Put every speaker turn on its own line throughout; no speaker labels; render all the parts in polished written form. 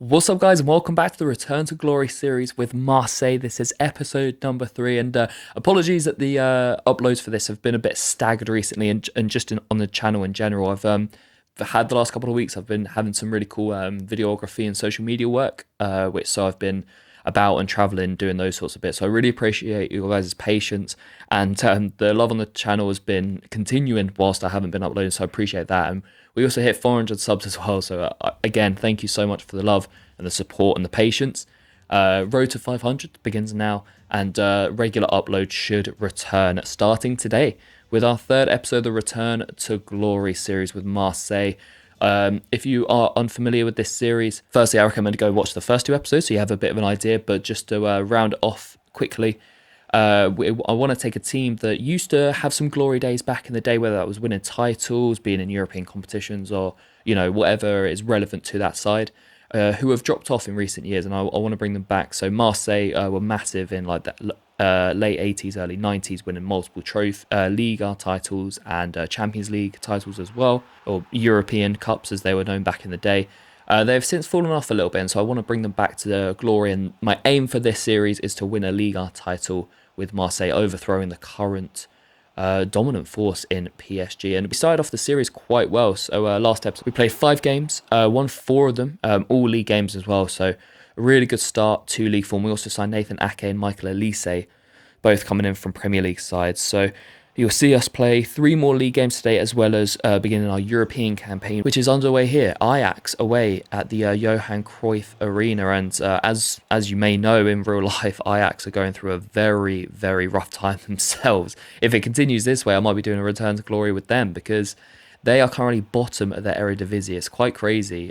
What's up, guys, and welcome back to the Return to Glory series with Marseille. This is episode number 3, and apologies that the uploads for this have been a bit staggered recently, and just on the channel in general. I've had the last couple of weeks. I've been having some really cool videography and social media work, so I've been about and traveling, doing those sorts of bits. So I really appreciate you guys' patience, and the love on the channel has been continuing whilst I haven't been uploading. So I appreciate that. And we also hit 400 subs as well. So again, thank you so much for the love and the support and the patience. Road to 500 begins now, and regular uploads should return starting today with our third episode of the Return to Glory series with Marseille. If you are unfamiliar with this series, firstly, I recommend go watch the first 2 episodes so you have a bit of an idea. But just to round it off quickly, I want to take a team that used to have some glory days back in the day, whether that was winning titles, being in European competitions, or whatever is relevant to that side, who have dropped off in recent years, and I want to bring them back. So Marseille were massive in like that late 80s, early 90s, winning multiple Liga titles and Champions League titles as well, or European Cups as they were known back in the day. They've since fallen off a little bit, and so I want to bring them back to the glory. And my aim for this series is to win a Liga title with Marseille, overthrowing the current dominant force in PSG. And we started off the series quite well. So last episode, we played 5 games, won 4 of them, all league games as well. So a really good start to league form. We also signed Nathan Ake and Michael Elise, both coming in from Premier League sides. So you'll see us play 3 more league games today, as well as beginning our European campaign, which is underway here. Ajax away at the Johan Cruyff Arena. And as you may know, in real life, Ajax are going through a very, very rough time themselves. If it continues this way, I might be doing a return to glory with them, because they are currently bottom of their Eredivisie. It's quite crazy.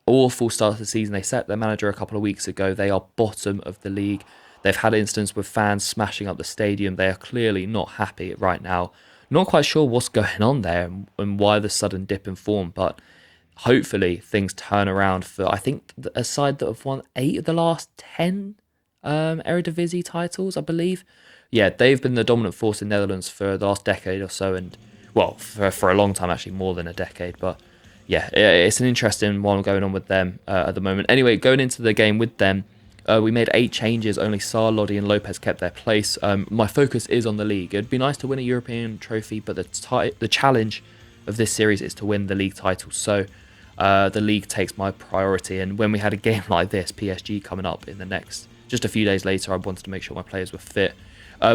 Awful start to the season. They set their manager a couple of weeks ago. They are bottom of the league. They've had instances with fans smashing up the stadium. They are clearly not happy right now. Not quite sure what's going on there and why the sudden dip in form, but hopefully things turn around for, I think, a side that have won 8 of the last 10 Eredivisie titles, I believe. Yeah, they've been the dominant force in Netherlands for the last decade or so, and, well, for a long time, actually, more than a decade. But yeah, it's an interesting one going on with them at the moment. Anyway, going into the game with them, we made 8 changes. Only Sarr, Lodi and Lopez kept their place. My focus is on the league. It'd be nice to win a European trophy, but the challenge of this series is to win the league title. So the league takes my priority. And when we had a game like this, PSG coming up in the next, just a few days later, I wanted to make sure my players were fit.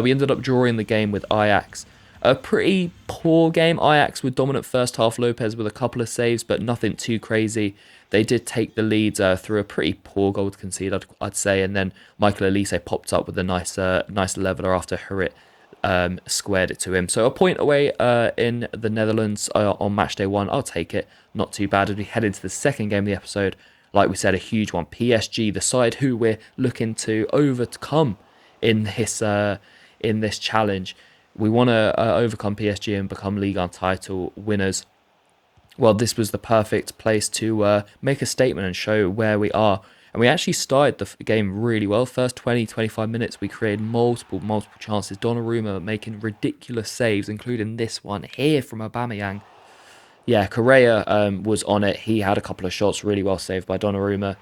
We ended up drawing the game with Ajax. A pretty poor game. Ajax with dominant first half, Lopez with a couple of saves, but nothing too crazy. They did take the lead through a pretty poor goal to concede, I'd say, and then Michael Elise popped up with a nice leveler after Hurit squared it to him. So a point away in the Netherlands on match day 1. I'll take it. Not too bad as we head into the second game of the episode. Like we said, a huge one. PSG, the side who we're looking to overcome in this challenge. We want to overcome PSG and become Ligue 1 title winners. Well, this was the perfect place to make a statement and show where we are. And we actually started the game really well. First 20-25 minutes, we created multiple chances. Donnarumma making ridiculous saves, including this one here from Aubameyang. Yeah, Correa was on it. He had a couple of shots really well saved by Donnarumma.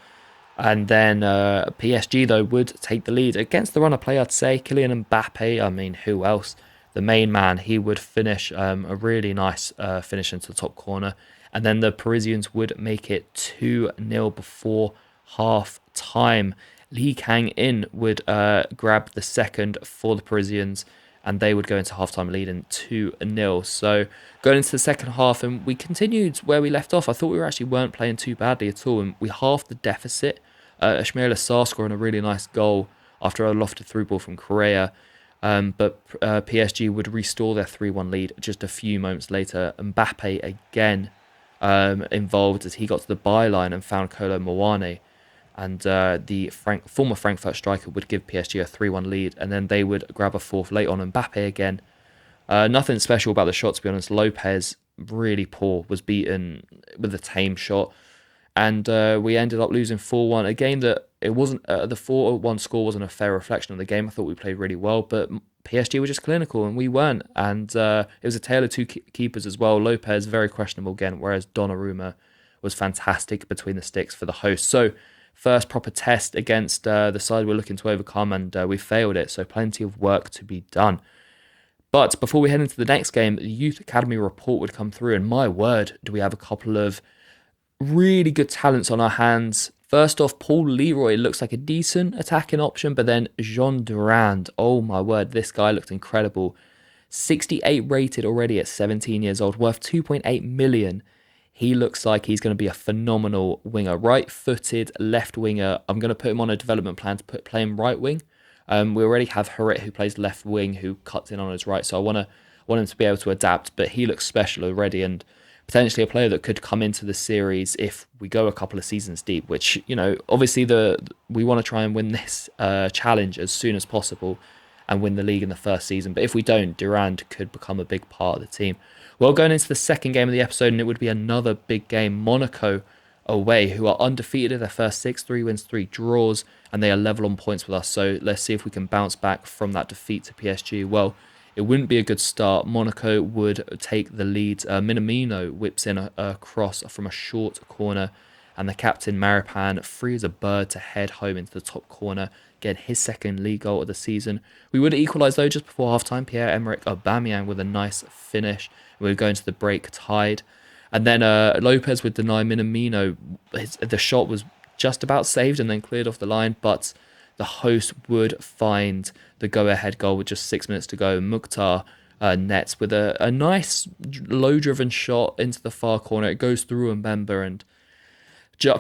And then PSG, though, would take the lead. Against the runner play, I'd say. Kylian Mbappe, I mean, who else? The main man, he would finish a really nice finish into the top corner. And then the Parisians would make it 2-0 before half time. Lee Kang-in would grab the second for the Parisians, and they would go into half-time leading 2-0. So going into the second half, and we continued where we left off. I thought we weren't playing too badly at all, and we halved the deficit. Ismaila Sarr scoring a really nice goal after a lofted through ball from Correa. But PSG would restore their 3-1 lead just a few moments later. Mbappe again involved as he got to the byline and found Kolo Muani. And the former Frankfurt striker would give PSG a 3-1 lead, and then they would grab a fourth late on. Mbappe again. Nothing special about the shot, to be honest. Lopez, really poor, was beaten with a tame shot. And we ended up losing 4-1. A game that it wasn't, the 4-1 score wasn't a fair reflection of the game. I thought we played really well, but PSG were just clinical and we weren't. And it was a tale of two keepers as well. Lopez, very questionable again, whereas Donnarumma was fantastic between the sticks for the host. So first proper test against the side we're looking to overcome, and we failed it. So plenty of work to be done. But before we head into the next game, the Youth Academy report would come through, and my word, do we have a couple of really good talents on our hands. First off, Paul Leroy looks like a decent attacking option, but then Jean Durand, oh my word, this guy looked incredible. 68 rated already at 17 years old, worth 2.8 million. He looks like he's going to be a phenomenal winger. Right-footed left winger. I'm going to put him on a development plan to play him right wing. We already have Harit, who plays left wing, who cuts in on his right. So I want him to be able to adapt, but he looks special already, and potentially a player that could come into the series if we go a couple of seasons deep, which, obviously we want to try and win this challenge as soon as possible and win the league in the first season. But if we don't, Durand could become a big part of the team. Well, going into the second game of the episode, and it would be another big game, Monaco away, who are undefeated in their first 6, 3 wins, 3 draws, and they are level on points with us. So let's see if we can bounce back from that defeat to PSG. Well, it wouldn't be a good start. Monaco would take the lead. Minamino whips in a cross from a short corner, and the captain Maripan free as a bird to head home into the top corner, getting his second league goal of the season. We would equalise though just before half-time. Pierre-Emerick Aubameyang with a nice finish. We would go into the break tied. And then Lopez would deny Minamino. The shot was just about saved and then cleared off the line, but the host would find the go-ahead goal with just 6 minutes to go. Mukhtar nets with a nice low-driven shot into the far corner. It goes through Mbemba, and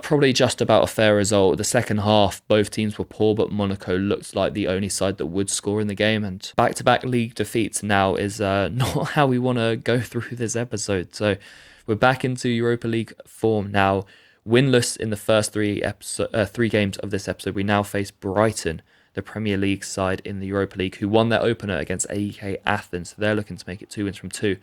probably just about a fair result. The second half, both teams were poor, but Monaco looked like the only side that would score in the game. And back-to-back league defeats now is not how we want to go through this episode. So we're back into Europa League form now. Winless in the first three games of this episode. We now face Brighton, the Premier League side in the Europa League, who won their opener against AEK Athens. So they're looking to make it 2 wins from 2.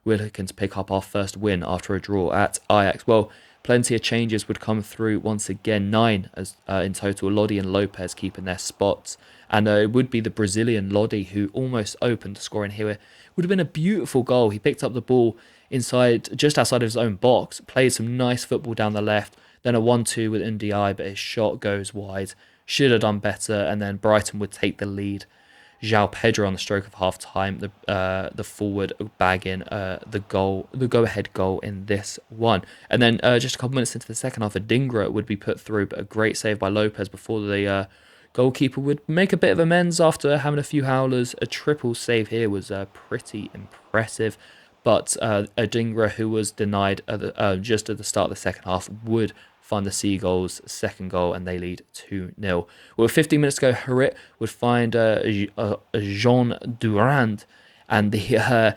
We're looking to pick up our first win after a draw at Ajax. Well, plenty of changes would come through once again. 9 in total. Lodi and Lopez keeping their spots. And it would be the Brazilian Lodi who almost opened, scoring here. It would have been a beautiful goal. He picked up the ball just outside of his own box, played some nice football down the left, then a 1-2 with Ndiaye, but his shot goes wide. Should have done better, and then Brighton would take the lead. João Pedro on the stroke of half time, the forward bagging the go-ahead goal in this one. And then just a couple minutes into the second half, Adingra would be put through, but a great save by Lopez before the goalkeeper would make a bit of amends after having a few howlers. A triple save here was pretty impressive. But Adingra, who was denied just at the start of the second half, would find the Seagulls' second goal, and they lead 2-0. With 15 minutes to go, Harit would find Jean Durand, and the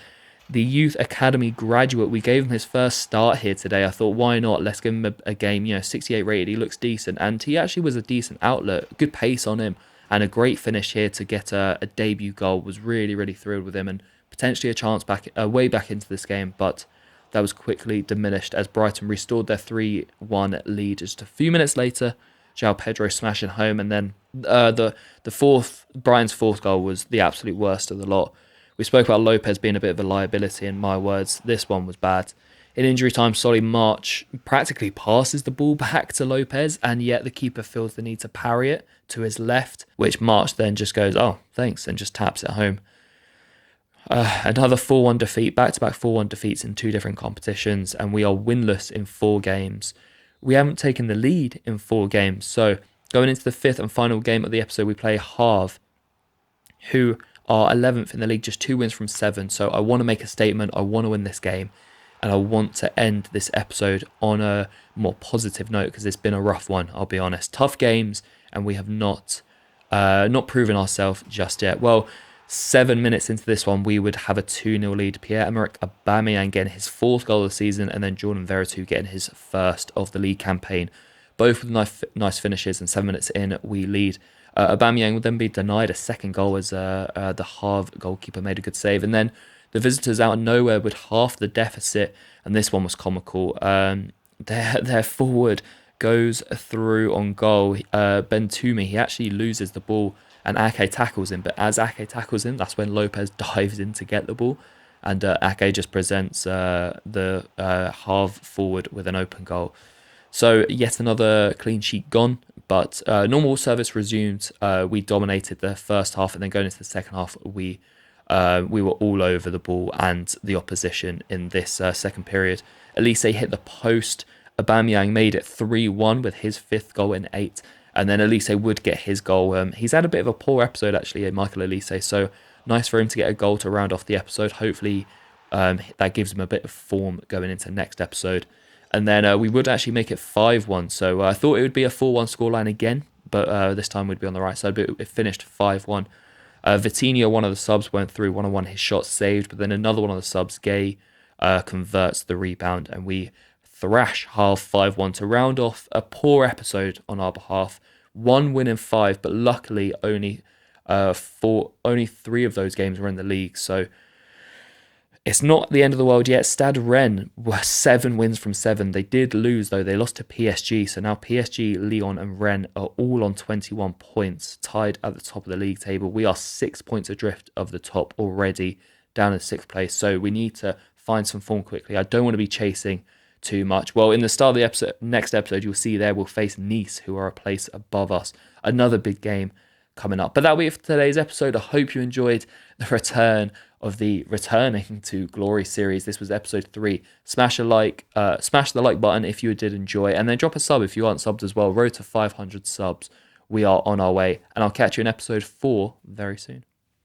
Youth Academy graduate. We gave him his first start here today. I thought, why not? Let's give him a game. 68 rated. He looks decent, and he actually was a decent outlet. Good pace on him, and a great finish here to get a debut goal. Was really, really thrilled with him, and potentially a chance way back into this game, but that was quickly diminished as Brighton restored their 3-1 lead. Just a few minutes later, João Pedro smashing home, and then Brighton's fourth goal was the absolute worst of the lot. We spoke about Lopez being a bit of a liability, in my words. This one was bad. In injury time, Solly March practically passes the ball back to Lopez, and yet the keeper feels the need to parry it to his left, which March then just goes, oh, thanks, and just taps it home. Another 4-1 defeat, back-to-back 4-1 defeats in 2 different competitions, and we are winless in 4 games. We haven't taken the lead in 4 games, so going into the 5th and final game of the episode, we play Havre, who are 11th in the league, just 2 wins from 7, so I want to make a statement, I want to win this game, and I want to end this episode on a more positive note, because it's been a rough one, I'll be honest. Tough games, and we have not proven ourselves just yet. Well, 7 minutes into this one, we would have a 2-0 lead. Pierre-Emerick Aubameyang getting his 4th goal of the season, and then Jordan Veretout getting his 1st of the league campaign. Both with nice finishes, and 7 minutes in, we lead. Aubameyang would then be denied a 2nd goal as the Havre goalkeeper made a good save. And then the visitors out of nowhere with half the deficit, and this one was comical. Their forward goes through on goal. Ben Toomey, he actually loses the ball, and Ake tackles him, but as Ake tackles him, that's when Lopez dives in to get the ball. and Ake just presents the half forward with an open goal. So yet another clean sheet gone, but normal service resumed. We dominated the first half, and then going into the second half, we were all over the ball and the opposition in this second period. Elise hit the post. Aubameyang made it 3-1 with his 5th goal in 8. And then Elise would get his goal. He's had a bit of a poor episode, actually, Michael Elise. So nice for him to get a goal to round off the episode. Hopefully that gives him a bit of form going into next episode. And then we would actually make it 5-1. So I thought it would be a 4-1 scoreline again, but this time we'd be on the right side. But it finished 5-1. Vitinho, one of the subs, went through 1-on-1. His shot saved, but then another one of the subs, Gay, converts the rebound, and we thrash Hull 5-1 to round off a poor episode on our behalf. 1 win in 5, but luckily only 3 of those games were in the league. So it's not the end of the world yet. Stade Rennes were 7 wins from 7. They did lose, though. They lost to PSG. So now PSG, Lyon and Rennes are all on 21 points, tied at the top of the league table. We are 6 points adrift of the top already, down in 6th place. So we need to find some form quickly. I don't want to be chasing too much. Well, in the start of the next episode, you'll see there we'll face Nice, who are a place above us. Another big game coming up. But that'll be it for today's episode. I hope you enjoyed the return of the Returning to Glory series. This was episode 3. Smash the like button if you did enjoy, and then drop a sub if you aren't subbed as well. Road to 500 subs. We are on our way, and I'll catch you in episode 4 very soon.